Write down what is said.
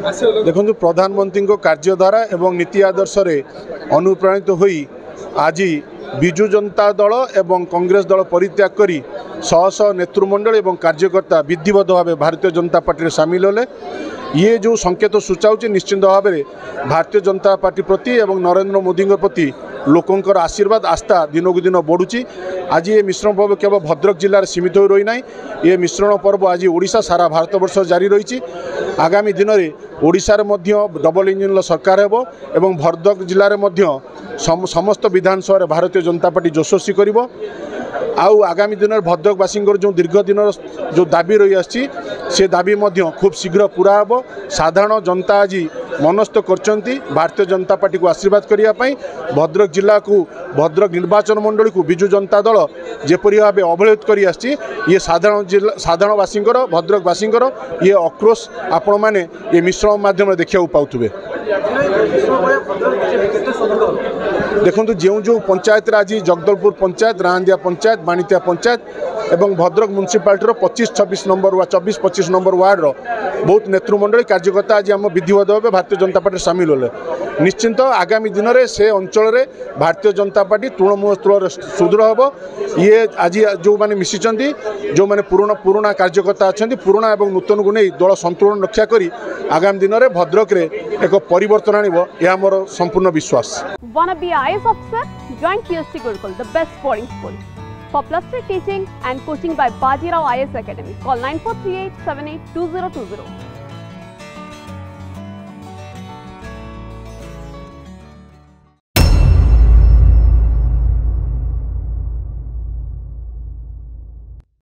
देखो प्रधानमंत्री कार्यधारा एवं नीति आदर्श अनुप्राणित होई आज विजु जनता दल एवं कांग्रेस दल परित्याग करी शह शह नेतृमंडल एवं कार्यकर्ता विधिवत भाव भारतीय जनता पार्टी सामिल होले। ये जो संकेत सूचाऊँ निश्चित भाव में भारतीय जनता पार्टी प्रति एवं नरेंद्र मोदी प्रति लोकंकर आशीर्वाद आस्था दिनकू दिन बढ़ुची। आज ये मिश्रण पर्व केवल भद्रक जिले सीमित हो रही ना, ये मिश्रण पर्व आज ओडिशा सारा भारत वर्ष जारी रही। आगामी दिन में ओडिशा रे मध्य डबल इंजिन सरकार हेबो एवं भद्रक जिले में समस्त विधानसभा भारतीय जनता पार्टी यशस्वी करिवो। आउ आगामी दिन में भद्रकवासी जो दीर्घ दिन जो दाबी रही आसी से दाबी खूब शीघ्र पूरा हे। साधारण जनता आज मनस्थ करचंती भारतीय जनता पार्टी को आशीर्वाद करने भद्रक जिला को भद्रक निर्वाचन मंडली को विजु जनता दल जेपरी भाव अवहेलित कर ये साधारणवासी भद्रकवासी ये आक्रोश आपण मैंने ये मिश्रण माध्यम देखा पाउथुबे। देखो जो जो पंचायत आज जगदलपुर पंचायत, रांदिया पंचायत, बाणितिया पंचायत एवं Bhadrak municipality 25-26 number 24-25 number ward बहुत नेतृमंडली कार्यकर्ता आज आम विधिवत भाव भारतीय जनता पार्टी सामिल होले। निश्चिंत आगामी दिन में से अंचल भारतीय जनता पार्टी तृणमूल स्तर सुदृढ़ हम। ये आज जो मैंने मिशिचंती जो मैंने पुराना कार्यकर्ता अच्छा पुराना और नूतन को नहीं दल संतुलन रक्षा करी आगामी दिन में भद्रक रे एक परिवर्तन आनिबो यह मोर संपूर्ण विश्वास। Wanna be IAS officer? Join PST Gurukul, the best boarding school. For plus 3 teaching and coaching by Bajirao IAS Academy, call 9438 782020.